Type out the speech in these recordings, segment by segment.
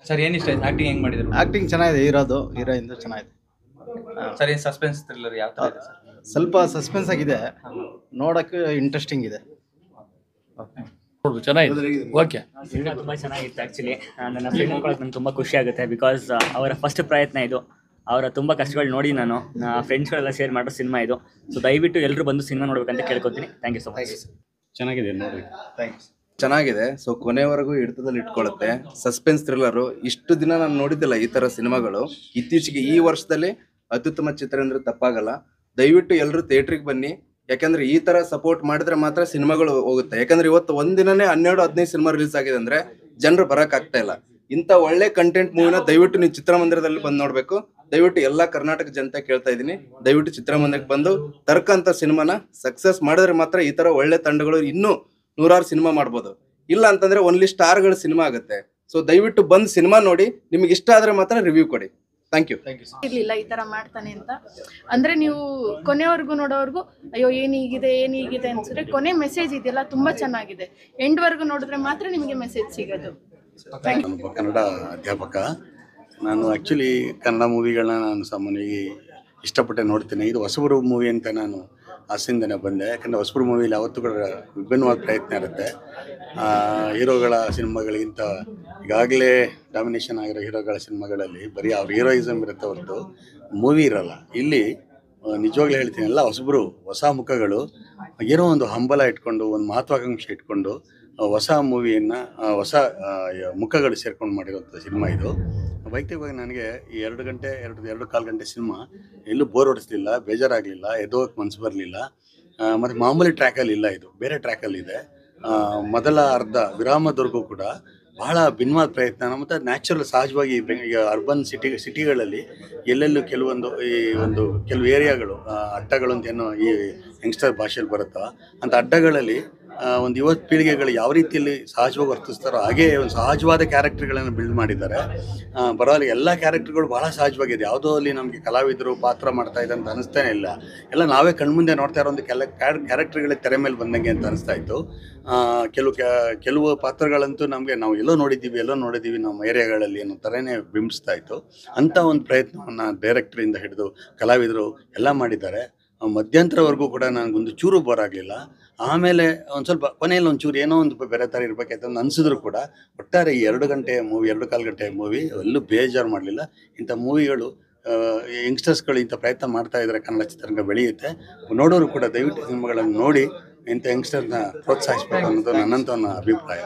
Sir ಏನು ಇಷ್ಟ ಆಯ್ತು? ಆಕ್ಟಿಂಗ್ ಹೆಂಗ್ ಮಾಡಿದ್ರು? ಆಕ್ಟಿಂಗ್ ಚೆನ್ನಾಗಿದೆ, ಹೀರೋಯಿನ್ ಚೆನ್ನಾಗಿದೆ ಸರ್ ಏನು ಸಸ್ಪೆನ್ಸ್ ಥ್ರಿಲ್ಲರ್ ಯಾವ ತರ ಇದೆ ಸರ್? ಸ್ವಲ್ಪ ಸಸ್ಪೆನ್ಸ್ ಆಗಿದೆ, ನೋಡಕ್ಕೆ ಇಂಟ್ರೆಸ್ಟಿಂಗ್ ಇದೆ. ಚೆನ್ನಾಗಿದೆ. ಓಕೆ, ಸಿನಿಮಾ ತುಂಬ ಚೆನ್ನಾಗಿತ್ತು. ಆ್ಯಕ್ಚುಲಿ ನನ್ನ ಫ್ರೆಂಡ್ ಅನ್ಕೊಳ್ಳೋಕೆ ನಂಗೆ ತುಂಬ ಖುಷಿ ಆಗುತ್ತೆ. ಬಿಕಾಸ್ ಅವರ ಫಸ್ಟ್ ಪ್ರಯತ್ನ ಇದು. ಅವರ ತುಂಬ ಕಷ್ಟಗಳು ನೋಡಿ ನಾನು ಫ್ರೆಂಡ್ಸ್ಗಳೆಲ್ಲ ಶೇರ್ ಮಾಡೋ ಸಿನಿಮಾ ಇದು. ಸೊ ದಯವಿಟ್ಟು ಎಲ್ಲರೂ ಬಂದು ಸಿನಿಮಾ ನೋಡ್ಬೇಕಂತ ಕೇಳ್ಕೊತೀನಿ. Thank you so much. ಚೆನ್ನಾಗಿದೆ ನೋಡಿ. ಥ್ಯಾಂಕ್ಸ್. ಚೆನ್ನಾಗಿದೆ. ಸೊ ಕೊನೆವರೆಗೂ ಹಿಡಿತದಲ್ಲಿ ಇಟ್ಕೊಳ್ಳುತ್ತೆ. ಸಸ್ಪೆನ್ಸ್ ಥ್ರಿಲ್ಲರು ಇಷ್ಟು ದಿನ ನಾನು ನೋಡಿದ್ದಿಲ್ಲ ಈ ತರ ಸಿನಿಮಾಗಳು. ಇತ್ತೀಚೆಗೆ ಈ ವರ್ಷದಲ್ಲಿ ಅತ್ಯುತ್ತಮ ಚಿತ್ರ ಅಂದ್ರೆ ತಪ್ಪಾಗಲ್ಲ. ದಯವಿಟ್ಟು ಎಲ್ಲರೂ ಥಿಯೇಟ್ರಿಗೆ ಬನ್ನಿ. ಯಾಕಂದ್ರೆ ಈ ತರ ಸಪೋರ್ಟ್ ಮಾಡಿದ್ರೆ ಮಾತ್ರ ಸಿನಿಮಾಗಳು ಹೋಗುತ್ತೆ. ಯಾಕಂದ್ರೆ ಇವತ್ತು ಒಂದಿನನೇ 12-15 ಸಿನಿಮಾ ರಿಲೀಸ್ ಆಗಿದೆ ಅಂದ್ರೆ ಜನರು ಬರಕ್ ಆಗ್ತಾ ಇಲ್ಲ. ಇಂಥ ಒಳ್ಳೆ ಕಂಟೆಂಟ್ ಮೂವಿನ ದಯವಿಟ್ಟು ನೀವು ಚಿತ್ರಮಂದಿರದಲ್ಲಿ ಬಂದು ನೋಡ್ಬೇಕು. ದಯವಿಟ್ಟು ಎಲ್ಲಾ ಕರ್ನಾಟಕ ಜನತೆ ಕೇಳ್ತಾ ಇದೀನಿ, ದಯವಿಟ್ಟು ಚಿತ್ರಮಂದಿರಕ್ಕೆ ಬಂದು ತರ್ಕಂತ ಸಿನಿಮಾನ ಸಕ್ಸಸ್ ಮಾಡಿದ್ರೆ ಮಾತ್ರ ಈ ತರ ಒಳ್ಳೆ ತಂಡಗಳು ಇನ್ನೂ 100 ಸಿನಿಮಾ ಮಾಡ್ಬೋದು. ಇಲ್ಲ ಅಂತಂದ್ರೆ ಓನ್ಲಿ ಸ್ಟಾರ್ಗಳ ಸಿನಿಮಾ ಆಗುತ್ತೆ. ಸೊ ದಯವಿಟ್ಟು ಬಂದು ಸಿನಿಮಾ ನೋಡಿ, ನಿಮ್ಗೆ ಇಷ್ಟ ಆದ್ರೆ ಮಾತ್ರ ರಿವ್ಯೂ ಕೊಡಿ. Thank you. ಇರ್ಲಿಲ್ಲ ಈ ತರ ಮಾಡ್ತಾನೆ ಅಂತ. ಅಂದ್ರೆ ನೀವು ಕೊನೆವರೆಗೂ ನೋಡೋವರೆಗೂ ಅಯ್ಯೋ ಏನಿಗಿದೆ ಅನ್ಸಿದ್ರೆ ಕೊನೆ ಮೆಸೇಜ್ ಇದೆಯಲ್ಲ ತುಂಬಾ ಚೆನ್ನಾಗಿದೆ. ಎಂಡ್ ವರ್ಗು ನೋಡಿದ್ರೆ ಮಾತ್ರ ನಿಮಗೆ ಮೆಸೇಜ್ ಸಿಗೋದು. ನಾನು ಕನ್ನಡ ಅಧ್ಯಾಪಕ. ನಾನು ಆ್ಯಕ್ಚುಲಿ ಕನ್ನಡ ಮೂವಿಗಳನ್ನ ನಾನು ಸಾಮಾನ್ಯವಾಗಿ ಇಷ್ಟಪಟ್ಟೆ ನೋಡ್ತೀನಿ. ಇದು ಹೊಸಬರು ಮೂವಿ ಅಂತ ನಾನು ಆಸೆಯಿಂದನೇ ಬಂದೆ. ಯಾಕಂದರೆ ಹೊಸಬರು ಮೂವಿಲಿ ಯಾವತ್ತೂ ಕೂಡ ವಿಭಿನ್ನವಾದ ಪ್ರಯತ್ನ ಇರುತ್ತೆ. ಹೀರೋಗಳ ಸಿನಿಮಾಗಳಿಗಿಂತ ಈಗಾಗಲೇ ಡಾಮಿನೇಷನ್ ಆಗಿರೋ ಹೀರೋಗಳ ಸಿನಿಮಾಗಳಲ್ಲಿ ಬರೀ ಅವ್ರ ಹೀರೋಯಿಸಮ್ ಇರುತ್ತೆ ಹೊರತು ಮೂವಿ ಇರೋಲ್ಲ. ಇಲ್ಲಿ ನಿಜವಾಗ್ಲೂ ಹೇಳ್ತೀನಿ, ಎಲ್ಲ ಹೊಸಬರು, ಹೊಸ ಮುಖಗಳು, ಏನೋ ಒಂದು ಹಂಬಲ ಇಟ್ಕೊಂಡು, ಒಂದು ಮಹತ್ವಾಕಾಂಕ್ಷೆ ಇಟ್ಕೊಂಡು ಹೊಸ ಮೂವಿಯನ್ನು ಹೊಸ ಮುಖಗಳು ಸೇರ್ಕೊಂಡು ಮಾಡಿರೋಂಥ ಸಿನಿಮಾ ಇದು. ವೈಯಕ್ತಿಕವಾಗಿ ನನಗೆ ಈ 2.5 ಗಂಟೆ ಸಿನಿಮಾ ಎಲ್ಲೂ ಬೋರ್ ಹೊಡಿಸ್ಲಿಲ್ಲ, ಬೇಜಾರಾಗಲಿಲ್ಲ, ಎದ್ದೋಗಕ್ಕೆ ಮನಸ್ಸು ಬರಲಿಲ್ಲ. ಮತ್ತು ಮಾಮೂಲಿ ಟ್ರ್ಯಾಕಲ್ಲಿ ಇಲ್ಲ, ಇದು ಬೇರೆ ಟ್ರ್ಯಾಕಲ್ಲಿದೆ. ಮೊದಲ ಅರ್ಧ ವಿರಾಮದವರೆಗೂ ಕೂಡ ಬಹಳ ಭಿನ್ನವಾದ ಪ್ರಯತ್ನ. ಮತ್ತು ನ್ಯಾಚುರಲ್ ಸಹಜವಾಗಿ ಈಗ ಅರ್ಬನ್ ಸಿಟಿಗಳಲ್ಲಿ ಎಲ್ಲೆಲ್ಲೂ ಕೆಲವು ಏರಿಯಾಗಳು ಅಡ್ಡಗಳು ಅಂತ ಏನೋ ಈ ಯಂಗ್ಸ್ಟರ್ ಭಾಷೆಯಲ್ಲಿ ಬರುತ್ತೋ ಅಂಥ ಅಡ್ಡಗಳಲ್ಲಿ ಒಂದು ಯುವ ಪೀಳಿಗೆಗಳು ಯಾವ ರೀತಿಯಲ್ಲಿ ಸಹಜವಾಗಿ ವರ್ತಿಸ್ತಾರೋ ಹಾಗೇ ಒಂದು ಸಹಜವಾದ ಕ್ಯಾರೆಕ್ಟರ್ಗಳನ್ನು ಬಿಲ್ಡ್ ಮಾಡಿದ್ದಾರೆ. ಬರೋಲ್ಲಿ ಎಲ್ಲ ಕ್ಯಾರೆಕ್ಟರ್ಗಳು ಭಾಳ ಸಹಜವಾಗಿದೆ. ಯಾವುದೋ ಅಲ್ಲಿ ನಮಗೆ ಕಲಾವಿದರು ಪಾತ್ರ ಮಾಡ್ತಾ ಇದೆ ಅಂತ ಅನಿಸ್ತಾನೆ ಇಲ್ಲ. ಎಲ್ಲ ನಾವೇ ಕಣ್ಮುಂದೆ ನೋಡ್ತಾ ಇರೋ ಒಂದು ಕ್ಯಾರೆಕ್ಟರ್ಗಳ ತೆರೆ ಮೇಲೆ ಬಂದಂಗೆ ಅಂತ ಅನಿಸ್ತಾ ಇತ್ತು. ಕೆಲವು ಪಾತ್ರಗಳಂತೂ ನಾವು ಎಲ್ಲೋ ನೋಡಿದ್ದೀವಿ ನಮ್ಮ ಏರಿಯಾಗಳಲ್ಲಿ ಅನ್ನೋ ಥರನೇ ಬಿಂಬಿಸ್ತಾ ಇತ್ತು. ಅಂಥ ಒಂದು ಪ್ರಯತ್ನವನ್ನು ಡೈರೆಕ್ಟ್ರಿಂದ ಹಿಡಿದು ಕಲಾವಿದರು ಎಲ್ಲ ಮಾಡಿದ್ದಾರೆ. ಮಧ್ಯಂತರವರೆಗೂ ಕೂಡ ನನಗೊಂದು ಚೂರು ಬೋರಾಗಲಿಲ್ಲ. ಆಮೇಲೆ ಒಂದು ಸ್ವಲ್ಪ ಕೊನೆಯಲ್ಲಿ ಒಂಚೂರು ಏನೋ ಒಂದು ಬೇರೆ ಥರ ಇರಬೇಕಂತ ಅನಿಸಿದ್ರು ಕೂಡ ಒಟ್ಟಾರೆ ಈ 2 ಗಂಟೆ ಮೂವಿ, 2.25 ಗಂಟೆ ಮೂವಿ ಎಲ್ಲೂ ಬೇಜಾರು ಮಾಡಲಿಲ್ಲ. ಇಂಥ ಮೂವಿಗಳು ಯಂಗ್ಸ್ಟರ್ಸ್ಗಳು ಇಂಥ ಪ್ರಯತ್ನ ಮಾಡ್ತಾ ಇದ್ದಾರೆ, ಕನ್ನಡ ಚಿತ್ರರಂಗ ಬೆಳೆಯುತ್ತೆ. ನೋಡೋರು ಕೂಡ ದಯವಿಟ್ಟು ಸಿನಿಮಾಗಳನ್ನು ನೋಡಿ ಇಂಥ ಯಂಗ್ಸ್ಟರ್ನ ಪ್ರೋತ್ಸಾಹಿಸಬೇಕು ಅನ್ನೋದು ನನ್ನಂತ ಅಭಿಪ್ರಾಯ.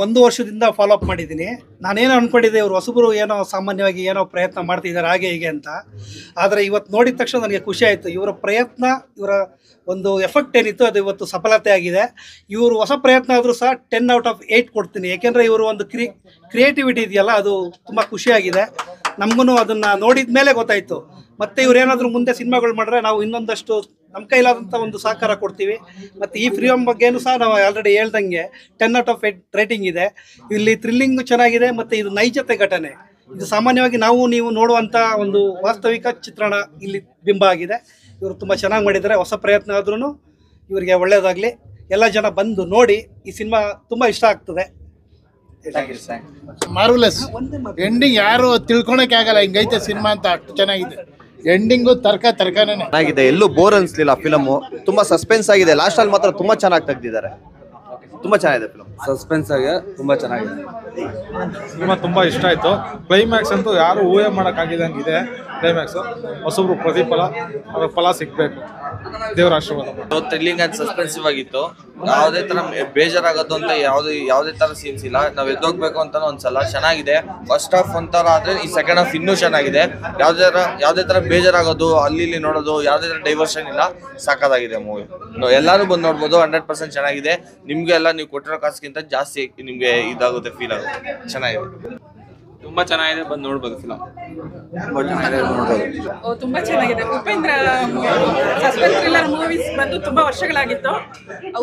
1 ವರ್ಷದಿಂದ ಫಾಲೋ ಅಪ್ ಮಾಡಿದ್ದೀನಿ. ನಾನೇನೋ ಅಂದ್ಕೊಂಡಿದ್ದೆ ಇವರು ಹೊಸಬರು ಏನೋ ಸಾಮಾನ್ಯವಾಗಿ ಏನೋ ಪ್ರಯತ್ನ ಮಾಡ್ತಿದ್ದಾರೆ ಹಾಗೆ ಹೀಗೆ ಅಂತ. ಆದರೆ ಇವತ್ತು ನೋಡಿದ ತಕ್ಷಣ ನನಗೆ ಖುಷಿ ಆಯಿತು. ಇವರ ಪ್ರಯತ್ನ, ಇವರ ಒಂದು ಎಫೆಕ್ಟ್ ಏನಿತ್ತು ಅದು ಇವತ್ತು ಸಫಲತೆ ಆಗಿದೆ. ಇವರು ಹೊಸ ಪ್ರಯತ್ನ ಆದರೂ ಸಹ 10 ಔಟ್ ಆಫ್ 8 ಕೊಡ್ತೀನಿ. ಯಾಕೆಂದರೆ ಇವರು ಒಂದು ಕ್ರಿಯೇಟಿವಿಟಿ ಇದೆಯಲ್ಲ, ಅದು ತುಂಬ ಖುಷಿಯಾಗಿದೆ. ನಮಗೂ ಅದನ್ನು ನೋಡಿದ ಮೇಲೆ ಗೊತ್ತಾಯಿತು. ಮತ್ತು ಇವರೇನಾದರೂ ಮುಂದೆ ಸಿನಿಮಾಗಳು ಮಾಡಿದ್ರೆ ನಾವು ಇನ್ನೊಂದಷ್ಟು ನಮ್ಮ ಕೈಲಾದಂಥ ಒಂದು ಸಹಕಾರ ಕೊಡ್ತೀವಿ. ಮತ್ತು ಈ ಫಿಲ್ಮ್ ಬಗ್ಗೆನೂ ಸಹ ನಾವು ಆಲ್ರೆಡಿ ಹೇಳ್ದಂಗೆ 10 ಔಟ್ ಆಫ್ 8 ರೇಟಿಂಗ್ ಇದೆ. ಇಲ್ಲಿ ಥ್ರಿಲ್ಲಿಂಗು ಚೆನ್ನಾಗಿದೆ ಮತ್ತು ಇದು ನೈಜತೆ ಘಟನೆ. ಇದು ಸಾಮಾನ್ಯವಾಗಿ ನೀವು ನೋಡುವಂಥ ಒಂದು ವಾಸ್ತವಿಕ ಚಿತ್ರಣ ಇಲ್ಲಿ ಬಿಂಬ ಆಗಿದೆ. ಇವರು ತುಂಬ ಚೆನ್ನಾಗಿ ಮಾಡಿದ್ದಾರೆ. ಹೊಸ ಪ್ರಯತ್ನ ಆದ್ರೂ ಇವರಿಗೆ ಒಳ್ಳೆಯದಾಗಲಿ. ಎಲ್ಲ ಜನ ಬಂದು ನೋಡಿ, ಈ ಸಿನಿಮಾ ತುಂಬ ಇಷ್ಟ ಆಗ್ತದೆ. ಮಾರ್ವಲೆಸ್ ಎಂಡಿಂಗ್ ಯಾರು ತಿಳ್ಕೊಳಕ್ಕೆ ಆಗಲ್ಲ, ಹಿಂಗೈತೆ ಸಿನಿಮಾ ಅಂತ, ಅಷ್ಟು ಚೆನ್ನಾಗಿದೆ. ಎಂಡಿಂಗು ತರ್ಕನೇ ಚೆನ್ನಾಗಿದೆ, ಎಲ್ಲೂ ಬೋರ್ ಅನ್ಸ್ಲಿಲ್ಲ. ಫಿಲಮು ತುಂಬಾ ಸಸ್ಪೆನ್ಸ್ ಆಗಿದೆ. ಲಾಸ್ಟ್ ಅಲ್ಲಿ ಮಾತ್ರ ತುಂಬಾ ಚೆನ್ನಾಗಿ ತೆಗ್ದಿದ್ದಾರೆ. ತುಂಬಾ ಚೆನ್ನಾಗಿದೆ ಫಿಲಮ್, ಸಸ್ಪೆನ್ಸ್ ಆಗಿ ತುಂಬಾ ಚೆನ್ನಾಗಿದೆ. ಸಿನಿಮಾ ತುಂಬಾ ಇಷ್ಟ ಆಯ್ತು. ಕ್ಲೈಮ್ಯಾಕ್ಸ್ ಅಂತೂ ಯಾರು ಊಹೆ ಮಾಡೋಕ್ಕಾಗಿದ್ದಂಗೆ ಇದೆ. ಕ್ಲೈಮ್ಯಾಕ್ಸ್ ಹೊಸಬ್ರು ಪ್ರತಿಫಲ, ಅದರ ಫಲ ಸಿಗ್ಬೇಕು, ದೇವರ ಆಶೀರ್ವಾದ. ಥ್ರಿಲ್ಲಿಂಗ್ ಅಂಡ್ ಸಸ್ಪೆನ್ಸಿವ್ ಆಗಿತ್ತು. ಯಾವುದೇ ತರ ಬೇಜಾರಾಗೋದು ಅಂತ ಯಾವುದೇ ತರ ಸೀನ್ಸ್ ಇಲ್ಲ. ನಾವು ಎದ್ದೋಗ್ಬೇಕು ಅಂತ ಒಂದ್ಸಲ ಚೆನ್ನಾಗಿದೆ. ಫಸ್ಟ್ ಹಾಫ್ ಒಂಥರ ಆದ್ರೆ ಈ ಸೆಕೆಂಡ್ ಹಾಫ್ ಇನ್ನೂ ಚೆನ್ನಾಗಿದೆ. ಯಾವುದೇ ತರ ಬೇಜಾರಾಗೋದು, ಅಲ್ಲಿ ನೋಡೋದು, ಯಾವುದೇ ತರ ಡೈವರ್ಷನ್ ಇಲ್ಲ. ಸಾಕಾಗಿದೆ ಮೂವಿ. ಎಲ್ಲರೂ ಬಂದು ನೋಡ್ಬೋದು. 100% ಚೆನ್ನಾಗಿದೆ. ನಿಮ್ಗೆ ಎಲ್ಲ ನೀವು ಕೊಟ್ಟಿರೋ ಕಾಸಿಗಿಂತ ಜಾಸ್ತಿ ನಿಮ್ಗೆ ಇದಾಗುತ್ತೆ, ಫೀಲ್ ಆಗುತ್ತೆ. ಚೆನ್ನಾಗಿದೆ, ತುಂಬಾ ಚೆನ್ನಾಗಿದೆ. ಬಂದು ನೋಡ್ಬೋದು ಫಿಲಮ್. ತುಂಬ ಚೆನ್ನಾಗಿದೆ. ಉಪೇಂದ್ರ ಸಸ್ಪೆನ್ಸ್ ಥ್ರಿಲ್ಲರ್ ಮೂವೀಸ್ ಬಂದು ತುಂಬ ವರ್ಷಗಳಾಗಿತ್ತು.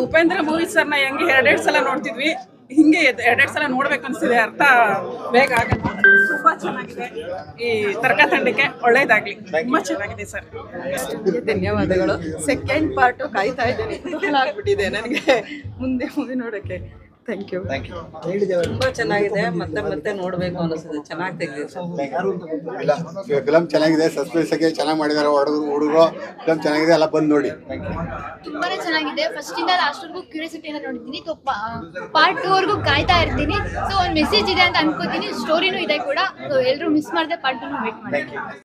ಉಪೇಂದ್ರ ಮೂವೀಸ್ ಸರ್ನ ಹೆಂಗೆ 2 ಸಲ ನೋಡ್ತಿದ್ವಿ, ಹಿಂಗೆ 2 ಸಲ ನೋಡ್ಬೇಕು ಅನಿಸಿದೆ. ಅರ್ಥ ಬೇಗ ಆಗುತ್ತೆ. ತುಂಬ ಚೆನ್ನಾಗಿದೆ. ಈ ತರ್ಕ ತಂಡಕ್ಕೆ ಒಳ್ಳೇದಾಗ್ಲಿ. ತುಂಬ ಚೆನ್ನಾಗಿದೆ ಸರ್. ಧನ್ಯವಾದಗಳು. ಸೆಕೆಂಡ್ ಪಾರ್ಟು ಕಾಯ್ತಾ ಇದ್ದೇನೆ. ಆಗ್ಬಿಟ್ಟಿದೆ ನನಗೆ ಮುಂದೆ ಮೂವಿ ನೋಡೋಕ್ಕೆ. Thank you. ತುಂಬಾ ಚೆನ್ನಾಗಿದೆ, ಮತ್ತೆ ಮತ್ತೆ ನೋಡ್ಬೇಕು ಅನಿಸ್ತದೆ. ಚೆನ್ನಾಗಿ ತೆಗೆದಿದೆ. ಫಿಲಮ್ ಚೆನ್ನಾಗಿದೆ, ಸಸ್ಪೆನ್ಸ್ ಆಗಿ ಚೆನ್ನಾಗಿ ಮಾಡಿದ್ದಾರೆ. ಹುಡುಗರು ಫಿಲಮ್ ಚೆನ್ನಾಗಿದೆ, ಎಲ್ಲ ಬಂದು ನೋಡಿ. ತುಂಬಾನೇ ಚೆನ್ನಾಗಿದೆ. ಫಸ್ಟ್ ಇಂದ ಲಾಸ್ಟ್ ವರ್ಗೂ ಕ್ಯೂರಿಯಾಸಿಟಿಯಿಂದ ನೋಡಿದ್ದೀನಿ. ಪಾರ್ಟ್ 2 ವರ್ಗೂ ಕಾಯ್ತಾ ಇರ್ತೀನಿ. ಸೊ ಒಂದು ಮೆಸೇಜ್ ಇದೆ ಅಂತ ಅನ್ಕೋತೀನಿ. ಸ್ಟೋರಿನೂ ಇದೆ ಕೂಡ. ಸೊ ಎಲ್ಲರೂ ಮಿಸ್ ಮಾಡದೆ ಪಾರ್ಟ್ 2 ವೇಟ್ ಮಾಡಿ.